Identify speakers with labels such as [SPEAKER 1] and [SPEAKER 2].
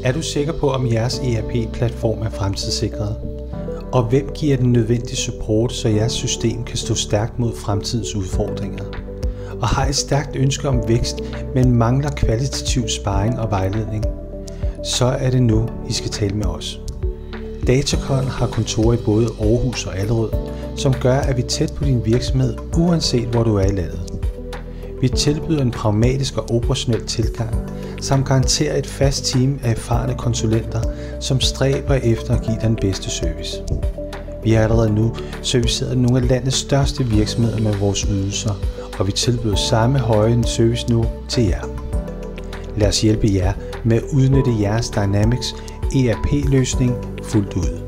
[SPEAKER 1] Er du sikker på, om jeres ERP-platform er fremtidssikret? Og hvem giver den nødvendige support, så jeres system kan stå stærkt mod fremtidens udfordringer? Og har et stærkt ønske om vækst, men mangler kvalitativ sparring og vejledning? Så er det nu, I skal tale med os. Datacon har kontorer i både Aarhus og Allerød, som gør, at vi er tæt på din virksomhed, uanset hvor du er i landet. Vi tilbyder en pragmatisk og operationel tilgang, samt garanterer et fast team af erfarne konsulenter, som stræber efter at give den bedste service. Vi har allerede nu serviceret nogle af landets største virksomheder med vores ydelser, og vi tilbyder samme høje service nu til jer. Lad os hjælpe jer med at udnytte jeres Dynamics ERP-løsning fuldt ud.